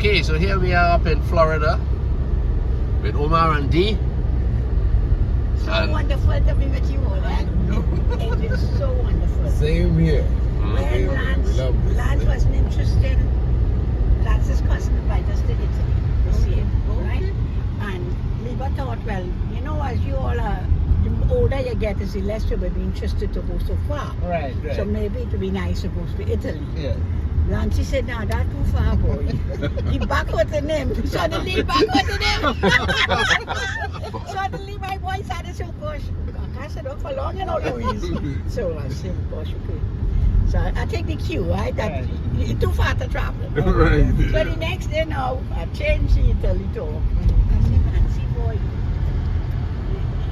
Okay, so here we are up in Florida with Omar and Dee. So And- wonderful to be with you all. It is so wonderful. Same here. Mm. When Lance wasn't interested, Lance's cousin invited us to Italy this year, right? And we were thought, well, you know, as you all are, the older you get, is the less you will be interested to go so far. Right, right. So maybe it would be nice to go to Italy. yeah. Lance said, no, that's too far, boy. He backward in him. Suddenly backward in him. Suddenly my boy started to gosh, I said, oh, for long, you know, Louise. So I said, gosh, okay. So I take the cue, right? That it's too far to travel. Right. So the next day now, I changed the Italy talk. I said, Nancy, boy,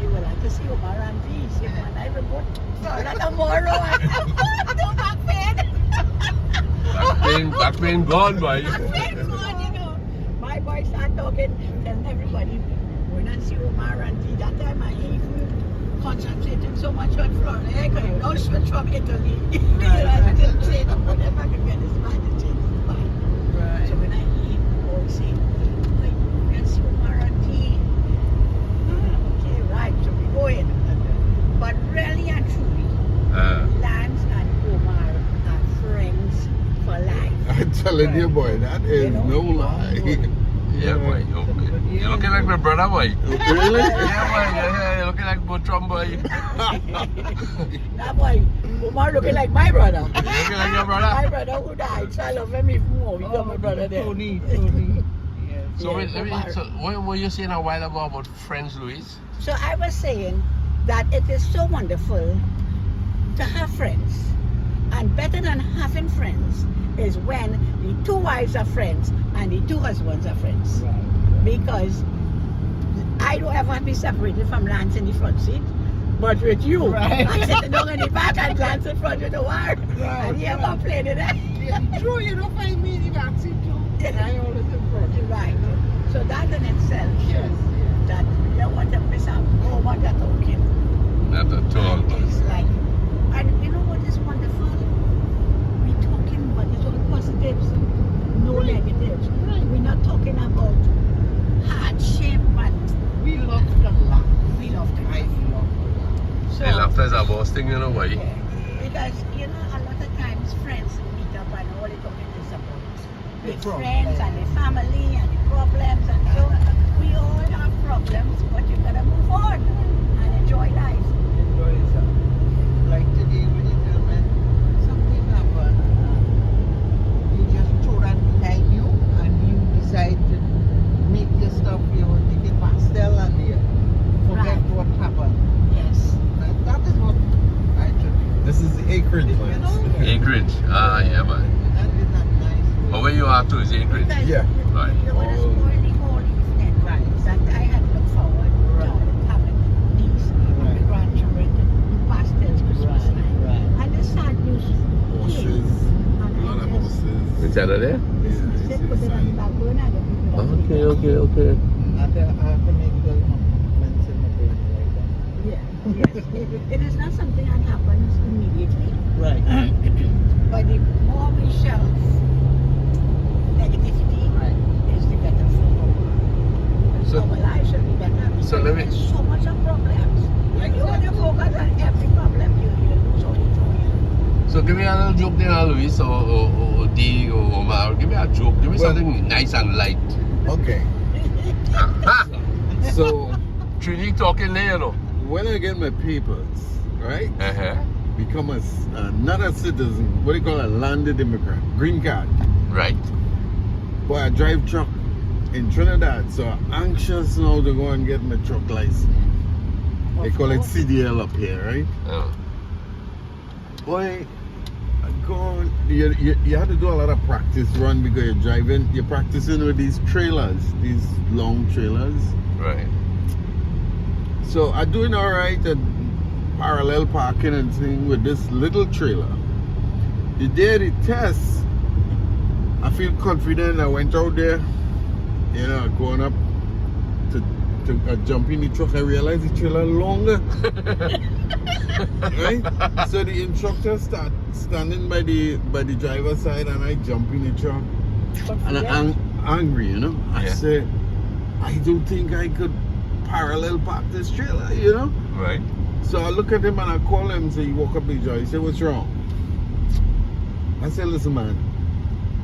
you will have to see Omar and Dee. She said, I will go to Florida tomorrow. No back pain. Back pain gone, boy. Back pain gone, you know. My boy started talking, telling everybody, we're not see Omar and Dee. That time I even concentrated so much on Florida. I could have no switch from Italy. I didn't say whatever I could get this man to change his mind. Right. So when I hear boy say, "Wait, we can see Omar and Dee." Okay, right. So we go in. But really and truly, Lance and Omar are friends for life. I'm telling you, boy, that is no lie. Yeah, boy. You're looking like my brother, boy. Really? Yeah, boy. Yeah, you're looking like Bertram, boy. That boy, Omar looking like my brother. You're looking like your brother. My brother who died, so I love him even more. We got my brother there. Tony. Yes. So, Yeah, wait, let me, Omar. so what were you saying a while ago about friends, Louise? So I was saying that it is so wonderful to have friends. And better than having friends is when the two wives are friends and the two husbands are friends. Right. Because I don't ever be separated from Lance in the front seat. But with you, Right. I'm sitting down in the back and Lance in front of the wire. Right, And you're right. complaining. Yeah, true, you don't find me in the backseat too. I always in front. Right. So that in itself Yes. shows that you don't want to miss out on what you're talking. Not at all. It's like, and you know what is wonderful? We talking about it's all positives, no negatives. We're not talking about hardship, but We love to laugh. we love to I love to laugh. So, Hey, laughter is a boss thing, you know, boy. yeah, because you know a lot of times friends meet up and all they talking is about The their problem. friends and their family and the problems, and so we all have problems, but you gotta move on and enjoy life. Enjoy yourself. Like today when you tell me something happened, you just throw that behind you and you decide to make your stuff, you're making pastel and you forget Right. what happened. Yes. That is what I should do. This is the acreage You plant. know? Acreage. Ah, yeah, man. That is not nice. But where you are too is acreage. Because Yeah. Right. you want to Oh. spoil the whole evening. Right. That I had looked forward Right. to having these Right. grandchildren to do pastels Christmas night. Right. And the sad news Horses, a lot of horses. Is that there? They put it on the back burner. They put it on the Okay. I have to make those movements in the brain right now. Yeah, yes. It is not something that happens immediately. Right. But the more we shelve negativity, Right. is the better for our, So- our lives should be better. so let me- There's so much of problems. When you want to focus on every problem, you lose all the joy. So give me a little joke there, Louise, or Dee, or Omar. Give me a joke. Give me Well- something nice and light. Okay, Ha! so 3D talking there, you know. when I get my papers, right, Uh-huh. become not a citizen, what do you call a landed immigrant, green card. Right. Boy, I drive truck in Trinidad, so I'm anxious now to go and get my truck license. They call it CDL up here, right? Oh. Boy, I go on, you have to do a lot of practice run because you're practicing with these trailers, these long trailers. Right. So I'm doing all right at parallel parking and thing with this little trailer. The day of the test, I feel confident. I went out there, going up to jump in the truck. I realized the trailer longer. Right? So the instructor start standing by the driver's side and I jump in the truck. And angry, you know. I Yeah. said, I don't think I could parallel park this trailer, you know. Right. So I look at him and I call him and say, he woke up in joy. He said, what's wrong? I said, listen, man,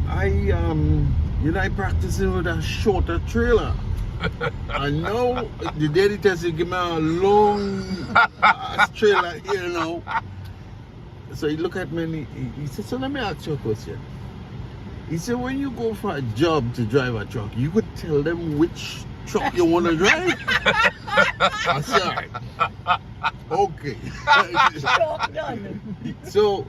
I practicing with a shorter trailer. I know the daddy test he give me a long trailer, you know. So he looked at me and he said, so let me ask you a question. He said, when you go for a job to drive a truck, you could tell them which truck you want to drive? I said, all right. Okay. Joke done. So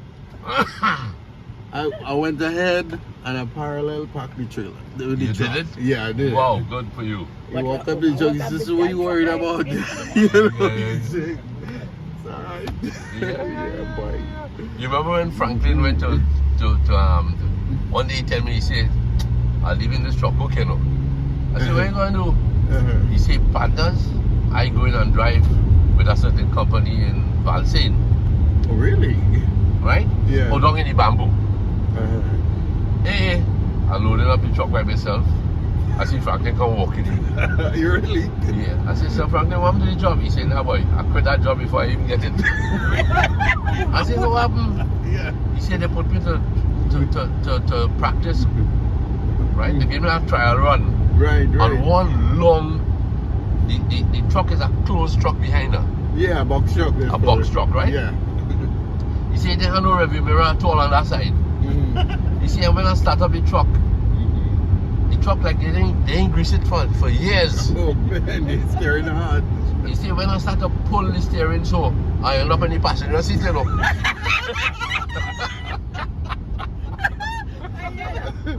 I went ahead and I parallel parked the trailer. The You truck. did it? Yeah, I did. Wow, good for you. He walked up to the truck. He said, "So what you worried about?" You know, he said, "It's all right." Yeah, boy. You remember when Franklin went to one day he told me, he said, I'll leave in this truck, okay no? I said, what are you going to do? He said, partners, I go in and drive with a certain company in Valsain, Oh, really? right? Yeah. Or down in the bamboo. Hey, I loaded up the truck by myself. I see Franklin come walking in. You really? Yeah. I said, Sir Franklin, what happened to the job? He said, nah boy, I quit that job before I even get it. I said, what happened? Yeah. He said they put me to practice, right? They gave me a trial run. Right, right. On one long, the truck is a closed truck behind her. Yeah, a box truck. A box truck, right? Yeah. He said they had no rearview mirror at all on that side. He said when I start up the truck like they ain't grease it for years. Oh man, it's steering hard. He said when I start to pull the steering so I end up in the passenger seat, you know.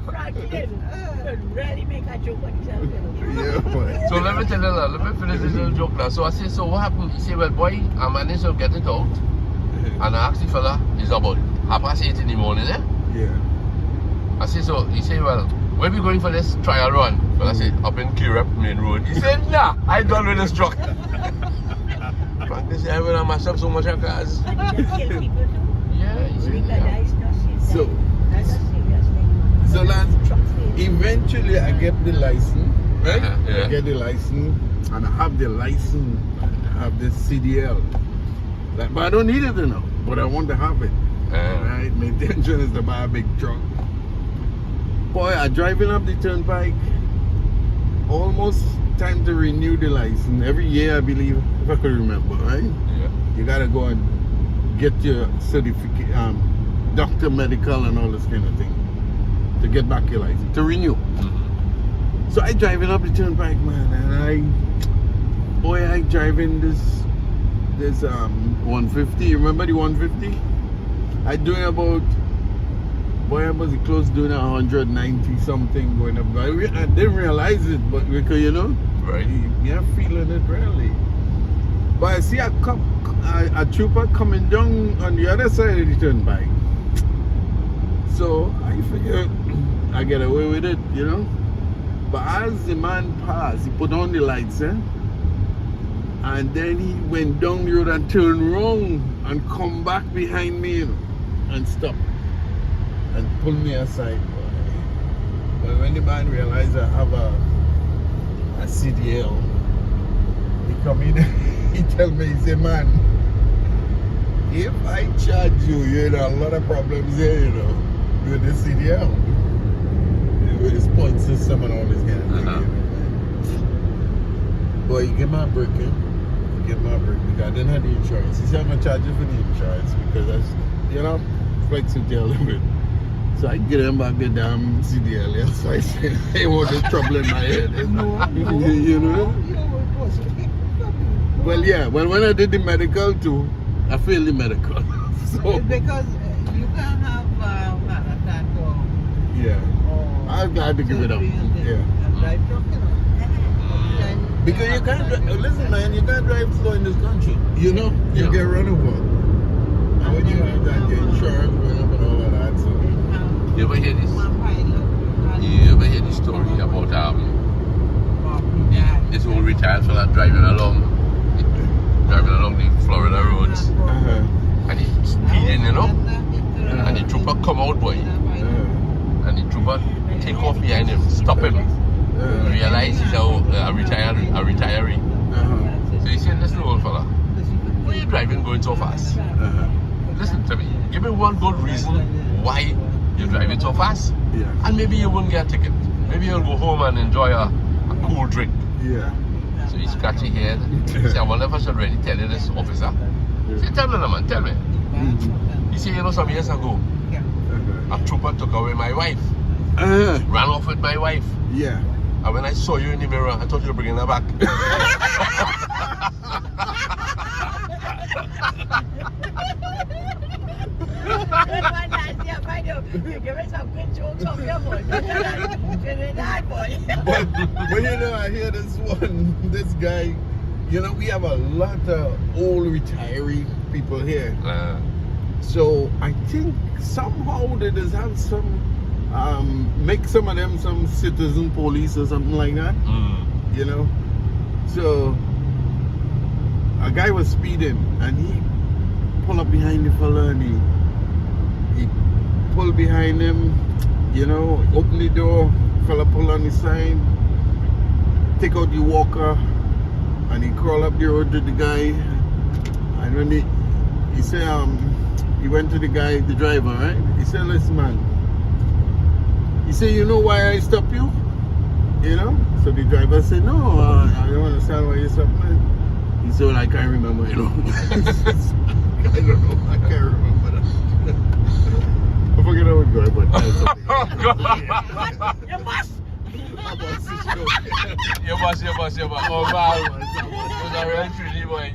Franklin could really make a joke on himself. Yeah, boy. So let me tell you now, let me finish this little joke now. So I said, so what happened? He said, well boy, I managed to get it out. And I asked the fella, it's about 8:30 in the morning, eh? Yeah. I said, so he said, well, where we going for this trial run? Well, I said, up in Kirep Main Road. He said, nah, I done with this truck. Franklin said, I will mash up so much of cars. And you just kill people too. Yeah, he said, Because yeah. that is not serious. So- That's not serious thing. So last, Truck fail. eventually I get the license, right? Yeah. I get the license and I have the license, I have the CDL. Like, but I don't need it now, but I want to have it. Right? My intention is to buy a big truck. Boy, I'm driving up the turnpike. Almost time to renew the license. Every year, I believe, if I could remember, right? Yeah. You gotta go and get your certificate, doctor, medical, and all this kind of thing to get back your license, to renew. Mm-hmm. So I driving up the turnpike, man, and I driving this 150. You remember the 150? I doing about, boy, I was close doing 190 something going up. I didn't realize it, but because you know, Right. you're feeling it really. But I see a trooper coming down on the other side of the turnpike. So I figured I get away with it, you know. But as the man passed, he put on the lights, and then he went down the road and turned wrong and come back behind me, you know, and stop and pull me aside. But when the man realized I have a CDL, he come in, he tell me, he say, man, if I charge you, you know, a lot of problems here, you know, with the CDL, with his point system and all this kind of thing. Boy, you get my break, get my break, because I didn't have the insurance. He said, I'm going to charge you for the insurance, because that's, you know, flex with your limit. So I get him back the damn CDL, and so I said, I want the trouble in my head. You know? Well, yeah, well, when I did the medical too, I failed the medical. So, Because you can't have marathon or yeah, I'm glad to give it up. Yeah. drive truck, you know. Because you can't, listen man, you can't drive slow in this country. You know, you Yeah. get run over. And when you have that, your insurance went up and all of that, so. You ever hear this? One pilot. You ever hear this story about this old retired fella driving along the Florida roads, and he's speeding, you know, and the trooper come out, boy, and the trooper take off behind him, stop him. Realize he's a retiree. So he said, listen, old fella, why are you driving going so fast? Listen to me. Give me one good reason why you're driving so fast. Yeah. And maybe you won't get a ticket. Maybe you'll go home and enjoy a cool drink. Yeah. So he scratched his head. He said, I wonder if I should really tell you this, officer. He said, tell me, man, tell me. He said, you know, some years ago, a trooper took away my wife. Ran off with my wife. Yeah. And when I saw you in the mirror, I thought you were bringing her back. You give me some good jokes of your boy. But you know, I hear this guy, you know, we have a lot of old retiree people here. So I think somehow they just have some, make some of them some citizen police or something like that, you know. So a guy was speeding and he pulled up behind the fella and he pulled behind him, you know, open the door, fella pull on the side, take out the walker, and he crawl up the road to the guy. And when he said, he went to the guy, the driver, right? He said, listen, man. He said, you know why I stop you? You know? So the driver said, no, I don't understand why you stop me. He said, well, I can't remember, you know. I don't know, I can't remember that. I forget how it goes, but that's okay. You must. You must. Oh, man. It was a real treaty, boy.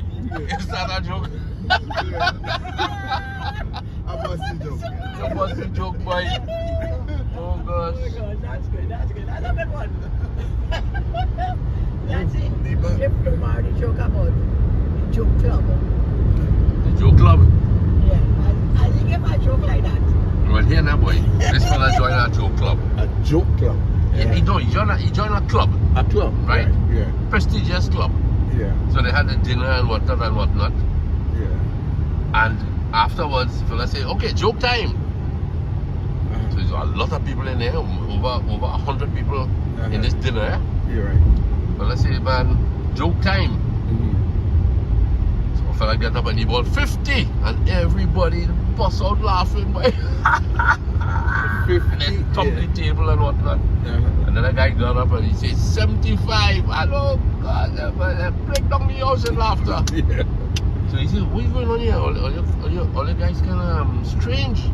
Is that a joke? I must be joking. You must be joke, boy. Oh, gosh. That's good. That's a good one. That's it. If tomorrow the joke about the joke club. The joke club? Yeah. I think if I joke like that. Well, here now, boy. This fella joined a joke club. A joke club? Yeah. He joined a club. A club? Right? Yeah. Prestigious club. Yeah. So they had a dinner and whatnot. Yeah. And afterwards, the fella said, okay, joke time. So there's a lot of people in there, over 100 people in this dinner. You're right. Well, let's say, man, joke time. So fella get up and he bought 50, and everybody bust out laughing, boy. 50. And then top the table and whatnot. And then a guy got up and he said 75. And oh God, break down the house in laughter. Yeah. So he said, what is going on here? All the guys kind of strange.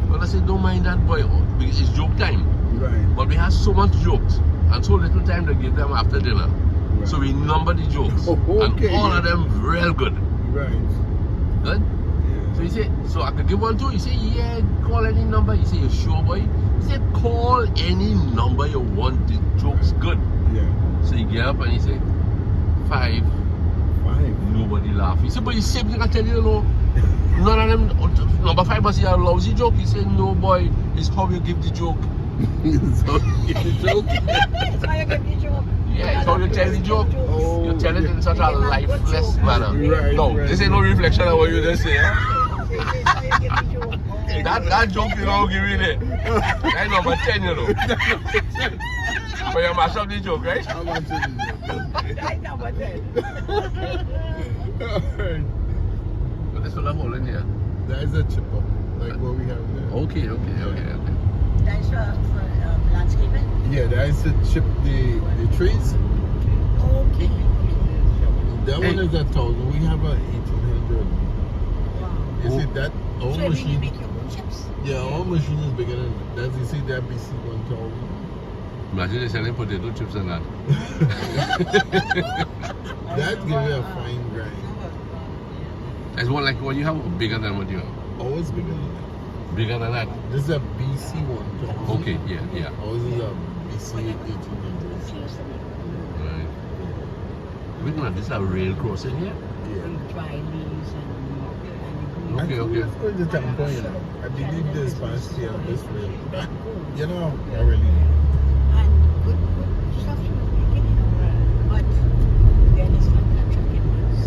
Well, I said, don't mind that, boy. Because it's joke time. Right. But we have so much jokes and so little time to give them after dinner. Right. So we number the jokes. Oh, okay. And all of them real good. Right. Good? Yeah. So he said, so I could give one too? He said, yeah, call any number. He said, you sure, boy? He said, call any number you want. The joke's good. Yeah. So he get up and he said, 5. 5. Nobody laugh. He said, but you same thing I tell you, no. None of them, number 5 was a lousy joke. He said, no, boy, it's how you give the joke. So you give the joke? That's how you give the joke. Yeah, it's how you tell the joke. Oh, You tell it in such a lifeless manner. Right, No, right. this ain't no reflection of what you just say. That's how you give the joke. That joke you don't give me there. That's number 10, you know. But you mash up the joke, right? How much is the joke? That's number 10. Alright. But this will have all in here. That is a chipper, like what we have there. Okay. That's for landscaping. Yeah, that is to chip the trees. Okay. That one is 1,000. We have a 1,800. Wow. You see that? Our So you machine. make your own chips? Yeah, our machine is bigger than that. You see that BC 1,000. Imagine they selling potato chips and that. That gives you a fine grind. It's more like what you have bigger than what you have. Always bigger than that. Bigger than that. This is a BC 1,000. Okay, yeah. Ours is a BC 1,800. Right. Wait a minute, this is a rail crossing here? Yeah. Dry leaves and I Okay. think it's going to Tampa, you know. I believe this past year, this way. You know, I really. and good stuff you make it, but then it's not that trucking was.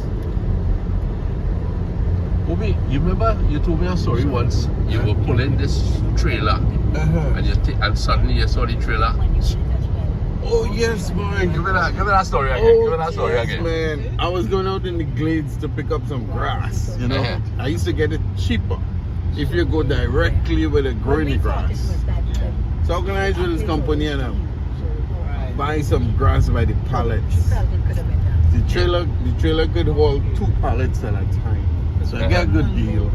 Obi, you remember you told me a story once. You were pulling this trailer and suddenly you saw the trailer. Oh yes, man. Give me that story again. Oh, Give me that story yes, again. man. I was going out in the glades to pick up some grass, you know. Uh-huh. I used to get it cheaper if you go directly with a growing the grass. So I organized with this company and I buy some grass by the pallets. The trailer could hold 2 pallets at a time. So I got a good deal.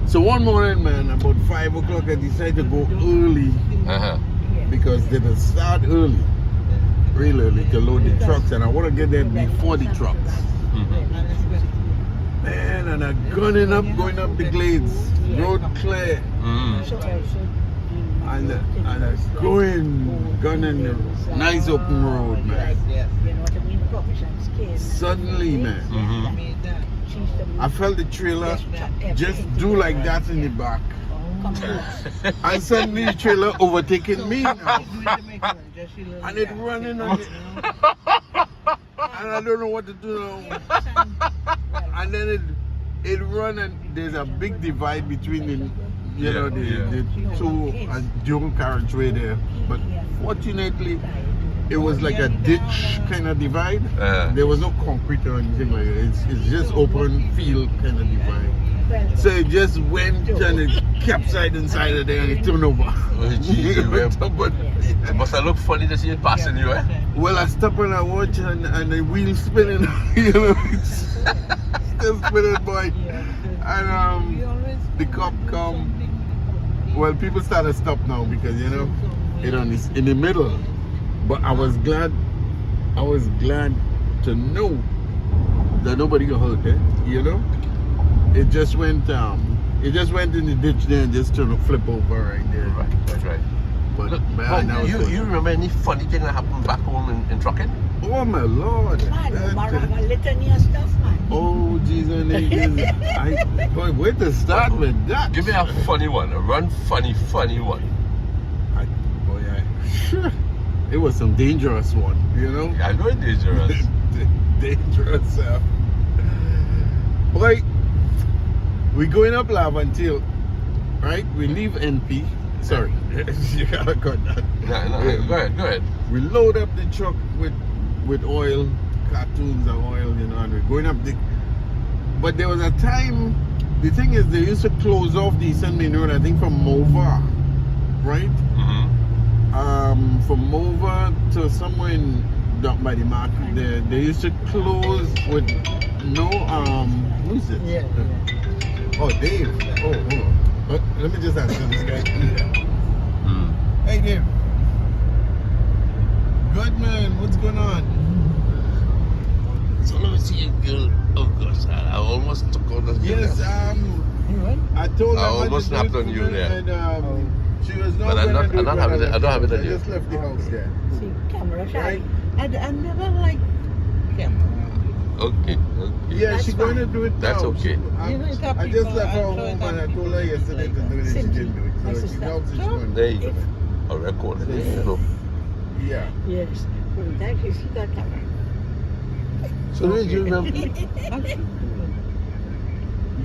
So one morning, man, about 5 o'clock, I decided to go early Uh-huh. because they will start early, real early, to load the trucks, and I want to get there before the trucks. Man, and I'm gunning up, going up the glades, road clear, and I'm going, gunning the nice open road, man. Suddenly, man, I felt the trailer just do like that in the back. And suddenly the trailer overtaking me now. And it running on it. And I don't know what to do now. And then it run and there's a big divide between the the two dual carriageway there. But fortunately it was like a ditch kind of divide. There was no concrete or anything like that. It's just open field kind of divide. So it just went and it capsized inside of there and it turned over. Oh, geez, it must have looked funny to see it passing you, eh? Well, I stopped and I watch and the wheel spinning, you know, it's still spinning, boy. And the cop come. Well, people started to stop now because you know it is in the middle. But I was glad to know that nobody got hurt, eh? You know. It just went in the ditch there and just turned to flip over right there. Right. But Look, man, that was you remember any funny thing that happened back home in trucking? oh my lord. Oh Jesus, boy, where to start with that? Give me a funny one, a funny one. It was some dangerous one, you know? Yeah, I know it's dangerous. Dangerous. Boy, we going up Laventille, right? We leave NP. Sorry, you gotta cut that. No, go ahead. We load up the truck with oil, cartoons of oil, you know, and we're going up the. But there was a time. The thing is, they used to close off the Eastern Main Road. I think from Mova, right? From Mova to somewhere down by the market there. They used to close with no who is it? Yeah. Oh, Dave. Oh, hold on. Let me just answer this guy. Hey, Dave. Good, man. What's going on? So let me see you, girl. Oh gosh, I almost took on the Yes, I told her I almost snapped on you there. And, she was not But I don't have it. I don't have it I on you. just left the house there. See, camera shy. Right? I never liked camera. Okay. Yeah, That's she's going to fine. do it That's now. okay. You know, it's up I just people, left her I'm sure home it's and I up told her people yesterday to like do it and she Simply. didn't do it. My So she sister. now she's Sure. going to There do you it. go. A record. So, Yeah. Yes. Thank you. See that camera. so did you remember?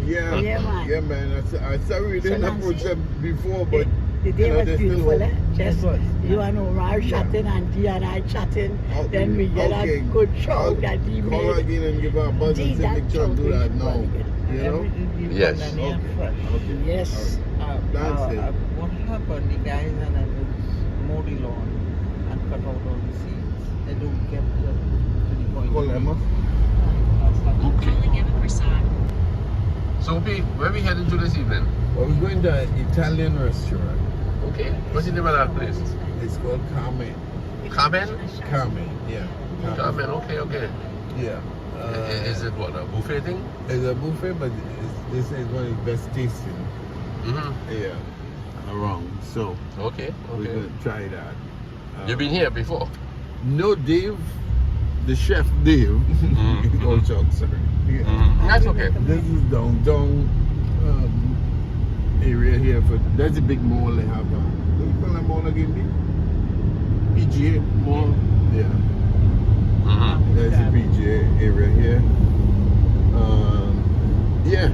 Yeah. Yeah, man. Man. I sorry we didn't So approach Nancy, them before, but The day you know, was they're still beautiful, eh? home. Just It was. you and Omar chatting, Auntie and I chatting. Then we get Okay. a good show I'll that he call her made. again and give her a buzz Gee, and say that make sure to do show that is now. really good. You know? Yes. Okay. Okay. Yes. That's it. What happened? The guys and I mowed the lawn and cut out all the seeds. They don't get to the point. Call Emma. So, okay, where are we heading to this evening? Well, we're going to an Italian restaurant. Okay. What's the name of that place? It's called Carmen. Carmen? Carmen, yeah. Carmen. Okay. Yeah. Is it what, a buffet thing? It's a buffet, but this is one of the best tasting. Mm-hmm. Around. So Okay. we're going to try that. You've been here before? No, Dave, the chef Dave. Oh, Chuck, sorry. Yeah. That's okay. This is downtown area here. That's a big mall they have. What do you call that mall again? PGA Mall. Yeah. Mm-hmm. There's the PGA area here. Yeah.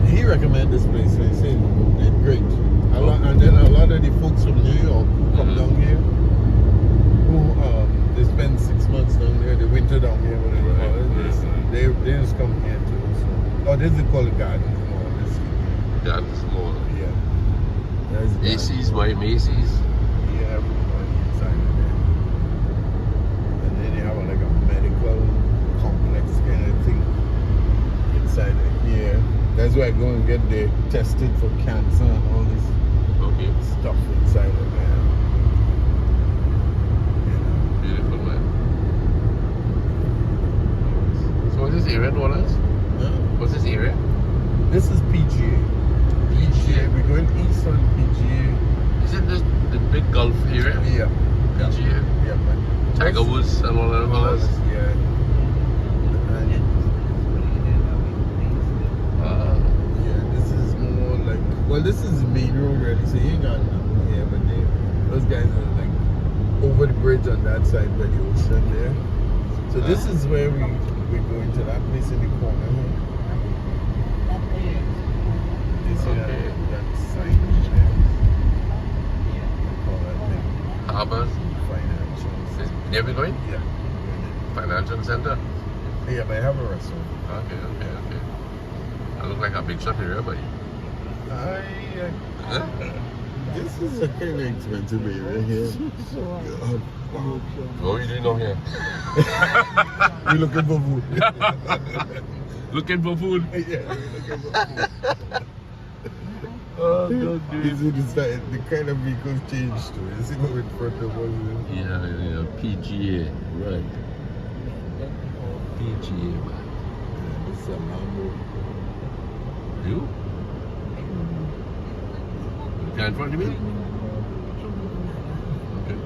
He recommended this place. So he said it's great. And then a lot of the folks from New York who come down here, who they spend 6 months down there, they winter down here, whatever. They just come here too. So. Oh, this is called Gardens Mall. Gardens Mall. Yeah. There's Macy's, why Macy's? Yeah, everybody inside of there. And then you have like a medical complex kind of thing inside of here. That's where I go and get the tested for cancer and all this stuff inside of there. Beautiful, man. So what's this area, Dollars? Huh? What's this area? This is PGA. We're going east on PGA. Is it this the big Gulf area? Yeah. PGA? Yeah, man. Tiger Woods and all that fellas? Yeah. Yeah, this is more like, well, this is the main road really, so you ain't got nothing here, but those guys are like over the bridge on that side by the ocean there. So this is where we're going to that place in the corner here. You see that sign there? They call that thing Harbour? financial. There we going? Yeah. Financial Center? Yeah, but I have a restaurant. Okay. I look like a big shot area, but This is a kind of expensive area here. what are you doing down here? We're looking for food. Looking for food? Yeah, we're looking for food. Oh, God, You see the kind of vehicles changed to. You see what in front of us? Yeah, PGA, right. PGA, man. This is a Lambo. You? You in front of me? Okay.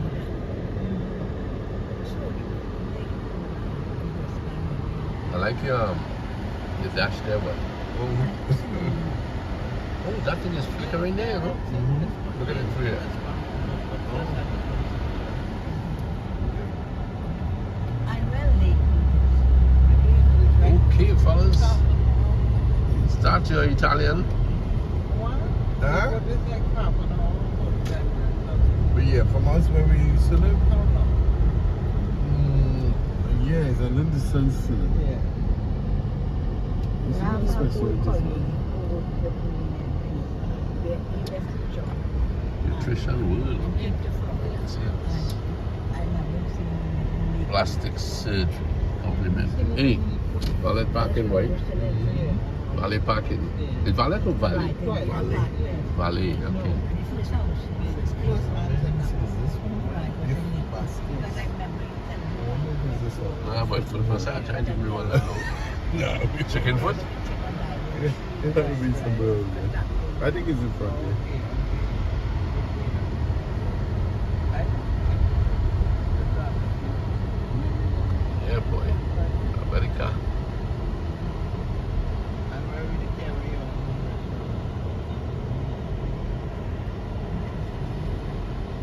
I like your dash there, but oh, that thing is flickering there, bro. Look at it through here. Okay, fellas. Start your Italian. Huh? But yeah, from us where we used to live? Yeah, it's a little distance to them. This is what special it is. Nutrition world. Plastic surgery. Compliment. Hey, valet parking, right? Valet parking. Is valet or valet? Valet, okay. Ah, but for the first time, I tried to everyone that know. No. Chicken foot? It might be somewhere over there. I think it's in front there. Yeah, boy. America.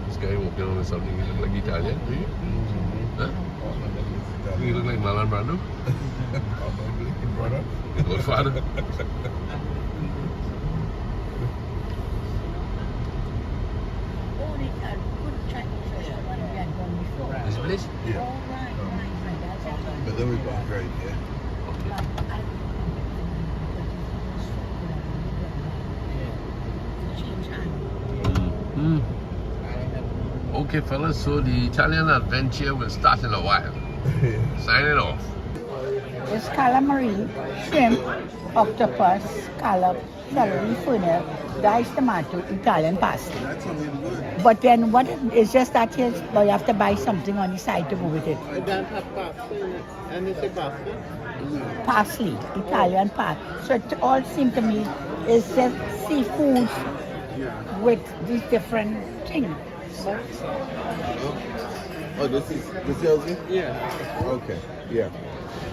This guy walking on something, he look like Italian. Huh? You look like Marlon Brando. Godfather. This place? Yeah. But then we back right here. Mm. Okay, fellas, so the Italian adventure will start in a while. Signing off. There's calamari, shrimp, octopus, scallop, celery, fennel, diced tomato, Italian pasta. But then what it's just that here, but you have to buy something on the side to go with it. I don't have pasta in it. And it's a pasta. Parsley, Italian pasta. So it all seems to me is just seafoods with these different things. Oh, this is Elsie? Yeah. Okay, yeah.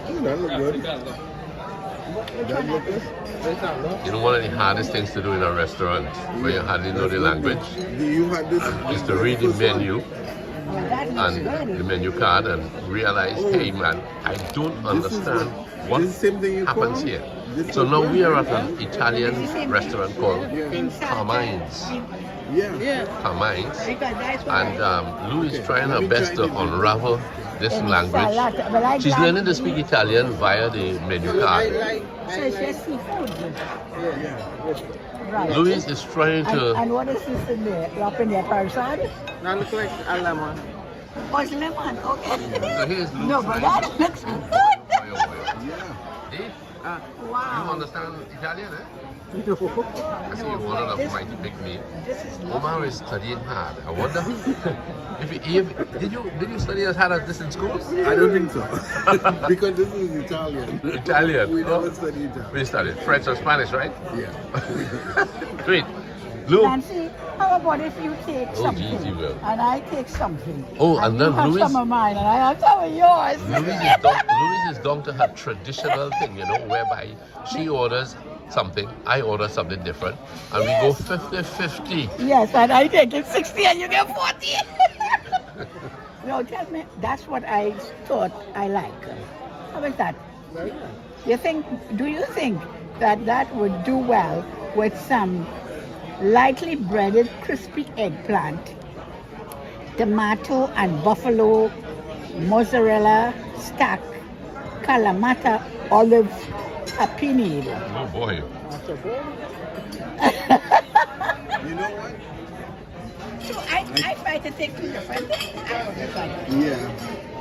Oh, that look good. That look good. You know, one of the hardest things to do in a restaurant where you hardly know the language Do you have this? is to read the menu That looks and good. the menu card and realize, hey man, I don't understand what This is the same thing you happens call? here. So now we are at an Italian restaurant called Carmine's. Yeah. Carmine's. Because that's what And Lou is trying her best to unravel this language. But I She's like learning to speak Italian via the menu I card. So it's just seafood. Right. Louis is trying And to. what is this in there? Up in there, parasol? Now look like a lemon. Oh, it's lemon. Okay. So here's Lou No, but trying. that looks good. Yeah. See? You Wow. understand Italian, eh? No. I see you wanted a This- mighty pick me. This is Omar is studying hard. I wonder did you study as hard as this in school? I don't think so. Because this is Italian. Italian. We Oh. never study Italian. We studied French or Spanish, right? Yeah. Great. Lou. Nancy, how about if you take Oh, something geez, you will. and I take something? Oh, and then you have Louis- some of mine and I have some of yours. Louis is down to her traditional thing, whereby she orders something, I order something different, and we go 50-50. Yes, and I take it 60 and you get 40. No, tell me, that's what I thought I like. How is that? Do you think that would do well with some lightly breaded crispy eggplant, tomato and buffalo, mozzarella stack, Kalamata olive tapini? Oh boy. You know what? So I try to take two different things. I don't know. Yeah.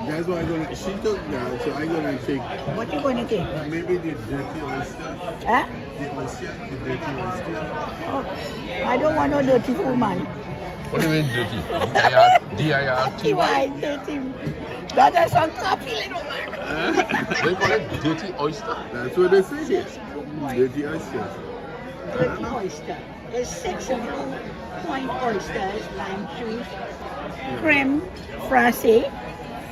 That's why she took that, so I'm gonna take What you going to take? maybe the dirty oyster. Huh? The dirty oyster. Oh, I don't want no dirty woman. What do you mean dirty? D-I-R-T? Why dirty? That is some crappy little man. What do you call it? Dirty oyster? That's what they say here. Dirty oyster. Dirty oyster. There's 6 blue point oysters, lime juice, creme fraise,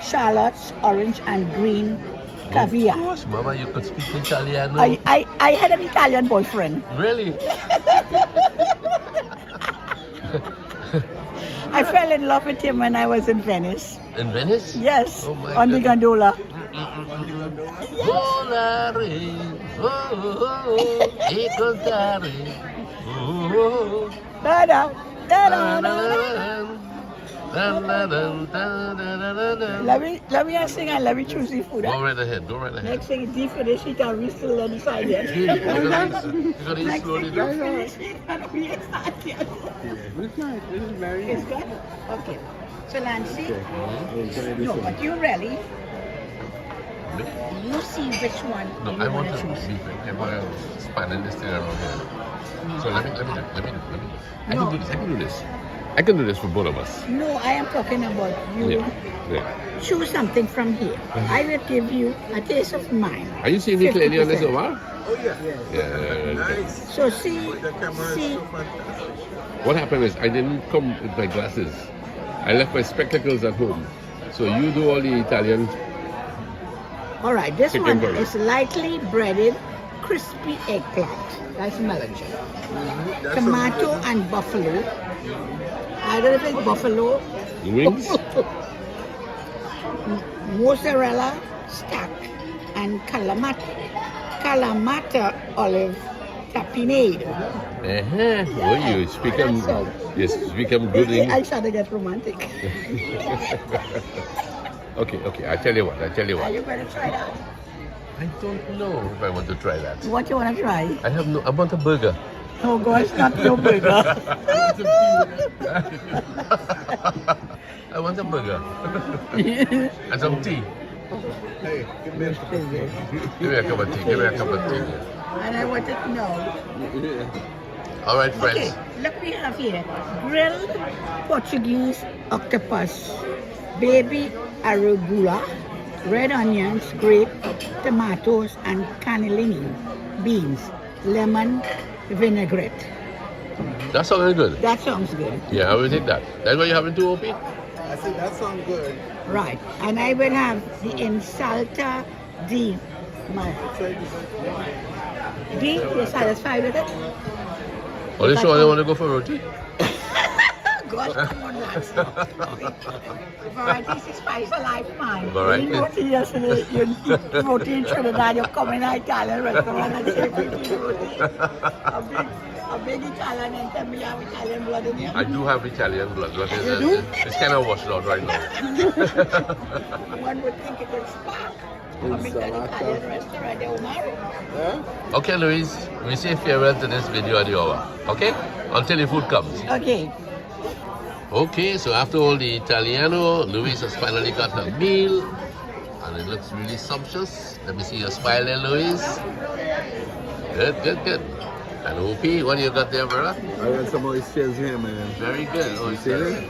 shallots, orange and green caviar. Gosh, Mama, you could speak Italian. I had an Italian boyfriend. Really? I fell in love with him when I was in Venice. In Venice? Yes, Oh my on the goodness. gondola. Volare, e contare. Da-da, da-da, da-da. Let me sing and let me choose the food. Go right ahead, go right ahead. Next thing is deep finish it and we still undecided. You're gonna eat Next slowly thing now. is finish it and we excited. It's nice. This is very It's nice. good? Okay. So Nancy, We'll try this no, one. but you really, you see which one No, you I want wanna to choose. beef it. I want to spanning this thing around here. So let me do it. I No. can do this. I can do this for both of us. No, I am talking about you. Yeah. Choose something from here. I will give you a taste of mine. Are you seeing me clearly on this, 50%. Omar? Oh yeah. Yeah. Nice. So see, The camera see, is so fantastic. What happened is I didn't come with my glasses. I left my spectacles at home. So you do all the Italian. all right, this Chicken one curry. is lightly breaded, crispy eggplant. That's melon. That Tomato sounds and buffalo. I don't know if it's buffalo. Wings? Mozzarella stack and Kalamata olive tapinade. Oh, you speak That's all. yes, speak good I English. try to get romantic. Okay. I tell you what. Are you going to try that? I don't know if I want to try that. What you want to try? I want a burger. Oh gosh, not your burger. I want a burger. And some tea. Hey, give me Give me a cup of tea. Give me a cup of tea. And I wanted to know. All right, Okay, friends. look we have here. Grilled Portuguese octopus, baby arugula, red onions, grape, tomatoes, and cannellini, beans, lemon, vinaigrette. That sounds good. That sounds good. Yeah, I will take that. That's what you having too, Opie? I said that sounds good. Right. And I will have the insalta di my Try this. D. You're satisfied with it? Are you sure I don't want to go for roti? gosh, come on, lads. Varieties is spice of life, man. Variety. You know what yesterday, you eat roti in Trinidad, you come in an Italian restaurant and say, roti. A big Italian and tell me you have Italian blood in you. I do have Italian blood, but it's kind of washed out right now. One would think it would spark. A big Italian restaurant, the Omaro. Yeah? Okay, Louise, we say farewell to this video at the hour. Okay? Until the food comes. Okay. Okay, so after all the Italiano, Louise has finally got her meal. And it looks really sumptuous. Let me see your smile there, Louise. Good, good, good. And OP, what do you got there, brother? I got some oysters here, man. Very good. You see it?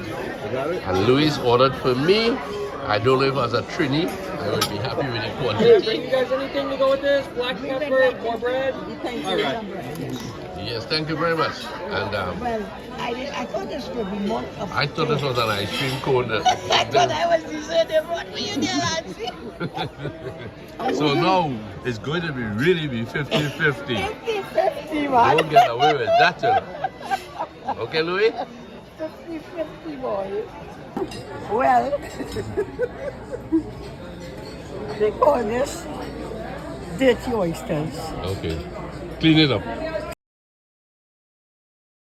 You got it? And Louise ordered for me. I don't know if as a Trini, I would be happy with the Bring quantity. you guys anything to go with this? Black pepper, more bread? All right. Yes, thank you very much. And Well, I thought this would be more of I thought this was an ice cream cone. I thought I was dessert they brought for you there, Nancy. So now it's going to be really be 50-50. 50-50, man. Don't get away with that. Too. Okay, Louis? 50-50, boy. Well, they call this dirty oysters. Okay. Clean it up.